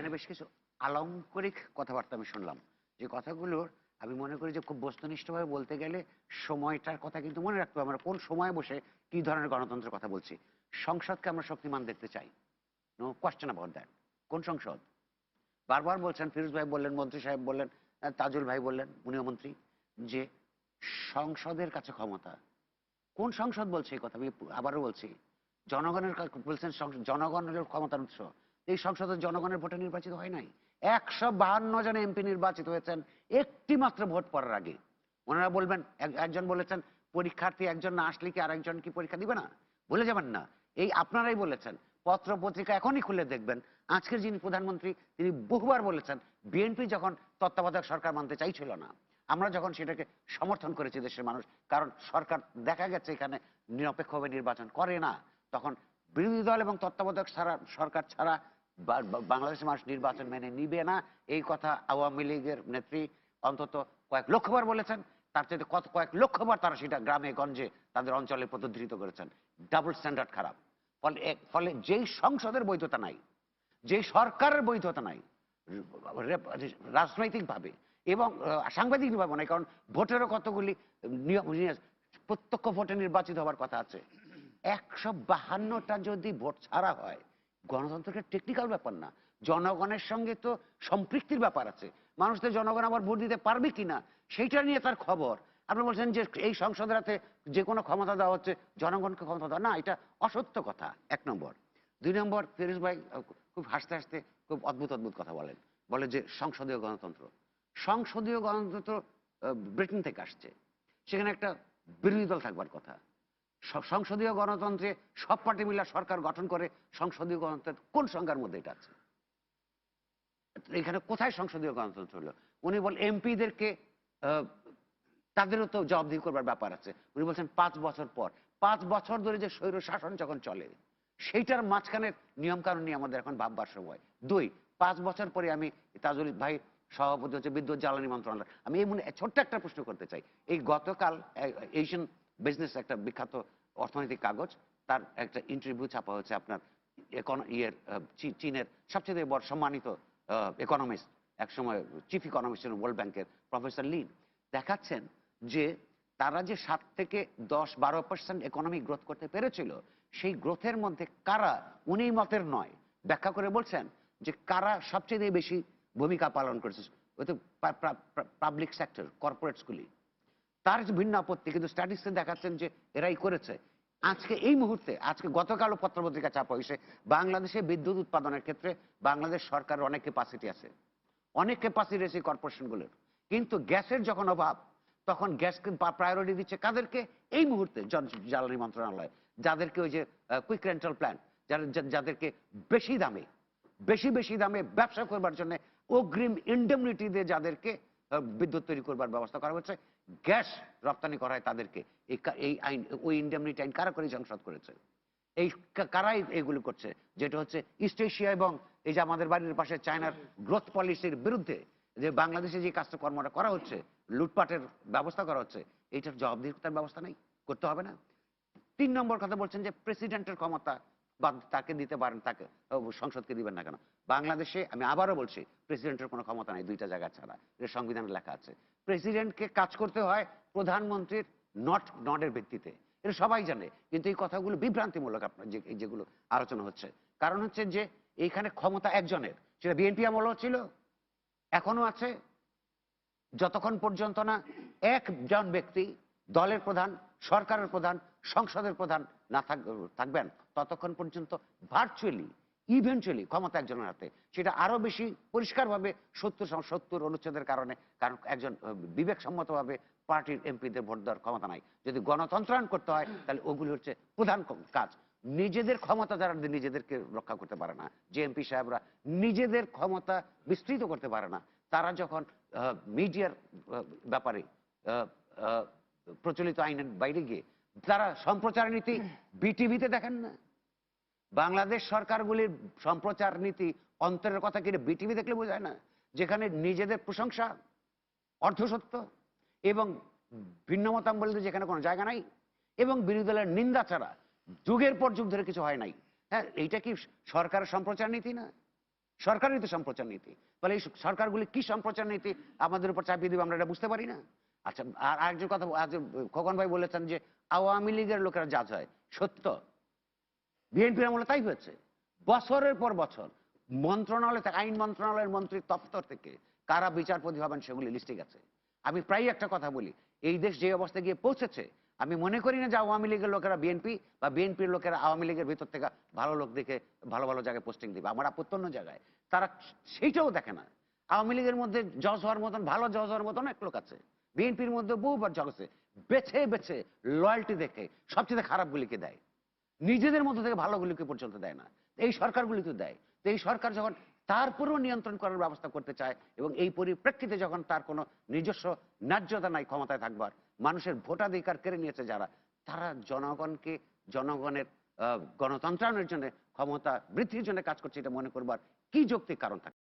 এখানে বেশ কিছু আলংকারিক কথাবার্তা আমি শুনলাম, যে কথাগুলোর আমি মনে করি যে খুব বস্তুনিষ্ঠভাবে বলতে গেলে সময়টার কথা কিন্তু মনে রাখতে হবে, আমরা কোন সময় বসে কি ধরনের গণতন্ত্রের কথা বলছি। সংসদকে আমরা শক্তিমান দেখতে চাই, নো কোয়েশ্চেন অ্যাবাউট দ্যাট। কোন সংসদ? বারবার বলছেন, ফিরোজ ভাই বললেন, মন্ত্রী সাহেব বললেন, তাজুল ভাই বললেন, উনিও মন্ত্রী, যে সংসদের কাছে ক্ষমতা। কোন সংসদ বলছে এই কথা? আমি আবারও বলছি, জনগণের বলছেন জনগণের ক্ষমতার উৎস। এই সংসদে জনগণের ভোটে নির্বাচিত হয় নাই। 152 জন এমপি নির্বাচিত হয়েছেন একটি মাত্র ভোট পড়ার আগে। ওনারা বলবেন, একজন বলেছেন পরীক্ষার্থী একজন না আসলে কি আরেকজন কি পরীক্ষা দিবে না? বলে যাবেন না। এই আপনারাই বলেছেন, পত্র পত্রিকা এখনই খুলে দেখবেন, আজকের যিনি প্রধানমন্ত্রী তিনি বহুবার বলেছেন বিএনপি যখন তত্ত্বাবধায়ক সরকার মানতে চাইছিল না, আমরা যখন সেটাকে সমর্থন করেছি দেশের মানুষ, কারণ সরকার দেখা গেছে এখানে নিরপেক্ষভাবে নির্বাচন করে না, তখন বিরোধী দল এবং তত্ত্বাবধায়ক সরকার ছাড়া বাংলাদেশের মানুষ নির্বাচন মেনে নিবে না। এই কথা আওয়ামী লীগের নেত্রী অন্তত কয়েক লক্ষবার বলেছেন। তার চাইতে কয়েক লক্ষবার তারা সেটা গ্রামে গঞ্জে তাদের অঞ্চলে প্রতিধ্বনিত করেছেন। ডাবল স্ট্যান্ডার্ড খারাপ। ফলে যেই সংসদের বৈধতা নাই, যে সরকারের বৈধতা নাই রাজনৈতিকভাবে এবং সাংবিধানিকভাবে নাই, কারণ ভোটেরও কতগুলি প্রত্যক্ষ ভোটে নির্বাচিত হওয়ার কথা আছে। 152টা যদি ভোট ছাড়া হয়, গণতন্ত্রের টেকনিক্যাল ব্যাপার না, জনগণের সঙ্গে তো সম্পৃক্তির ব্যাপার আছে। মানুষদের জনগণ আবার ভোট দিতে পারবে কিনা সেইটা নিয়ে তার খবর। আপনি বলছেন যে এই সংসদের হাতে যে কোনো ক্ষমতা দেওয়া হচ্ছে, জনগণকে ক্ষমতা দেওয়া, না, এটা অসত্য কথা, 1 নম্বর। 2 নম্বর, ফিরোজ ভাই খুব হাসতে হাসতে খুব অদ্ভুত অদ্ভুত কথা বলেন, বলে যে সংসদীয় গণতন্ত্র। সংসদীয় গণতন্ত্র ব্রিটেন থেকে আসছে, সেখানে একটা বিরোধী দল থাকবার কথা। সংসদীয় গণতন্ত্রে সব পার্টি মিলে সরকার গঠন করে, সংসদীয় গণতন্ত্রের কোন সংজ্ঞার মধ্যে এটা আছে? এখানে কোথায় সংসদীয় গণতন্ত্র হলো? উনি বল এমপিদেরকে তাদেরও তো জবাবদিহি করবার ব্যাপার আছে। উনি বলছেন 5 বছর পর। 5 বছর ধরে যে স্বৈর শাসন যখন চলে, সেইটার মাঝখানের নিয়ম কানুন নিয়ে আমাদের এখন ভাববার সময়। 2, 5 বছর পরে আমি তাজুল ভাই সভাপতি হচ্ছে বিদ্যুৎ জ্বালানি মন্ত্রণালয়, আমি এই মনে ছোট্ট একটা প্রশ্ন করতে চাই। এই গতকাল এশিয়ান বিজনেস, একটা বিখ্যাত অর্থনৈতিক কাগজ, তার একটা ইন্টারভিউ ছাপা হচ্ছে আপনার চীনের সবচেয়ে বড় সম্মানিত ইকোনমিস্ট, একসময় চিফ ইকোনমিস্ট ছিলেন ওয়ার্ল্ড ব্যাংকের প্রফেসর লিন। দেখাচ্ছেন যে তারা যে 7 থেকে 10-12% ইকোনমিক গ্রোথ করতে পেরেছিল, সেই গ্রোথের মধ্যে কারা, উনি মতের নয়, ব্যাখ্যা করে বলছেন যে কারা সবচেয়ে বেশি ভূমিকা পালন করেছে, ওই তো পাবলিক সেক্টর, কর্পোরেটসগুলি। তার ভিন্ন আপত্তি, কিন্তু স্ট্যাটিস্টিক্স দেখাচ্ছেন যে এরাই করেছে। আজকে এই মুহূর্তে, আজকে গতকালও পত্রপত্রিকা চাপা হয়েছে, বাংলাদেশে বিদ্যুৎ উৎপাদনের ক্ষেত্রে বাংলাদেশ সরকারের অনেক ক্যাপাসিটি আছে, অনেক ক্যাপাসিটি আছে কর্পোরেশনগুলোর, কিন্তু গ্যাসের যখন অভাব, তখন গ্যাসকে প্রায়োরিটি দিচ্ছে কাদেরকে এই মুহূর্তে? জ্বালানি মন্ত্রণালয়, যাদেরকে ওই যে কুইক রেন্টাল প্ল্যান, যাদেরকে বেশি দামে বেশি দামে ব্যবসা করবার জন্য অগ্রিম ইন্ডেমনিটি দিয়ে যাদেরকে বিদ্যুৎ তৈরি করবার ব্যবস্থা করা হচ্ছে, গ্যাস রপ্তানি করা হয় তাদেরকে। এই আইন, ওই ইন্ডেমনিটি আইন কারা করে সংসদ করেছে? এই কারাই এগুলো করছে, যেটা হচ্ছে ইস্ট এশিয়া এবং এই যে আমাদের বাড়ির পাশে চায়নার গ্রোথ পলিসির বিরুদ্ধে যে বাংলাদেশে যে কাজটা কর্মটা করা হচ্ছে, লুটপাটের ব্যবস্থা করা হচ্ছে, এইটার জবাবদিহিতার ব্যবস্থা নাই, করতে হবে না? 3 নম্বর কথা বলছেন যে প্রেসিডেন্টের ক্ষমতা বা তাকে দিতে পারেন, তাকে সংসদকে দিবেন না কেন? বাংলাদেশে আমি আবারও বলছি, প্রেসিডেন্টের কোনো ক্ষমতা নাই 2টা জায়গা ছাড়া, এটা সংবিধানে লেখা আছে। প্রেসিডেন্টকে কাজ করতে হয় প্রধানমন্ত্রীর নডের ভিত্তিতে, এটা সবাই জানে, কিন্তু এই কথাগুলো বিভ্রান্তিমূলক আপনার যেগুলো আলোচনা হচ্ছে। কারণ হচ্ছে যে এইখানে ক্ষমতা একজনের, সেটা বিএনপি আমলও ছিল, এখনো আছে। যতক্ষণ পর্যন্ত না একজন ব্যক্তি দলের প্রধান, সরকারের প্রধান, সংসদের প্রধান না থাকবেন, ততক্ষণ পর্যন্ত ভার্চুয়ালি ইভেন্চুয়ালি ক্ষমতা একজনের হাতে। সেটা আরো বেশি পরিষ্কারভাবে 70 অনুচ্ছেদের কারণে, কারণ একজন বিবেকসম্মতভাবে পার্টির এমপিদের ভোট দেওয়ার ক্ষমতা নাই। যদি গণতন্ত্রায়ন করতে হয়, তাহলে ওগুলি হচ্ছে প্রধান কাজ। নিজেদের ক্ষমতা যারা নিজেদেরকে রক্ষা করতে পারে না, যে এমপি সাহেবরা নিজেদের ক্ষমতা বিস্তৃত করতে পারে না, তারা যখন মিডিয়ার ব্যাপারে প্রচলিত আইনের বাইরে গিয়ে তারা সম্প্রচার নীতি বিটিভিতে দেখেন না, বাংলাদেশ সরকারগুলির সম্প্রচার নীতি অন্তরের কথা কি বিটিভি দেখলে বোঝায় না? যেখানে নিজেদের প্রশংসা অর্ধসত্য এবং ভিন্নমতাবলম্বীদের যেখানে কোনো জায়গা নাই, এবং বিরোধী দলের নিন্দা ছাড়া যুগের পর যুগ ধরে কিছু হয় নাই। হ্যাঁ, এইটা কি সরকারের সম্প্রচার নীতি না? সরকারেরই তো সম্প্রচার নীতি। তাহলে এই সরকারগুলি কি সম্প্রচার নীতি আমাদের উপর চাপিয়ে দিবে আমরা এটা বুঝতে পারি না? আচ্ছা, আর আরেকজন কথা আজ খোকন ভাই বলেছেন যে আওয়ামী লীগের লোকেরা জাজ হয়। সত্য। বিএনপির আমলে তাই হয়েছে। বছরের পর বছর মন্ত্রণালয় থেকে, আইন মন্ত্রণালয়ের মন্ত্রী দপ্তর থেকে কারা বিচারপতি হবেন সেগুলি লিস্টে গেছে। আমি প্রায় একটা কথা বলি, এই দেশ যে অবস্থায় গিয়ে পৌঁছেছে, আমি মনে করি না যে আওয়ামী লীগের লোকেরা বিএনপি বা বিএনপির লোকেরা আওয়ামী লীগের ভিতর থেকে ভালো লোক দেখে ভালো ভালো জায়গায় পোস্টিং দিবে। আমার আপত্তি অন্য জায়গায়। তারা সেইটাও দেখে না। আওয়ামী লীগের মধ্যে জজ হওয়ার মতন, ভালো জজ হওয়ার মতন এক লোক আছে। বিএনপির মধ্যে বহুবার জজ আছে। বেছে বেছে লয়্যালটি দেখে সবচেয়ে খারাপগুলিকে দেয়, নিজেদের মধ্যে থেকে ভালোগুলিকে পর্যন্ত দেয় না। এই সরকারগুলি তো দেয়। তো এই সরকার যখন তারপরেও নিয়ন্ত্রণ করার ব্যবস্থা করতে চায় এবং এই পরিপ্রেক্ষিতে যখন তার কোনো নিজস্ব ন্যায্যতা নাই ক্ষমতায় থাকবার, মানুষের ভোটাধিকার কেড়ে নিয়েছে যারা, তারা জনগণকে, জনগণের গণতন্ত্রায়নের জন্য, ক্ষমতা বৃদ্ধির জন্য কাজ করছে, এটা মনে করবার কি যৌক্তিক কারণ থাকে?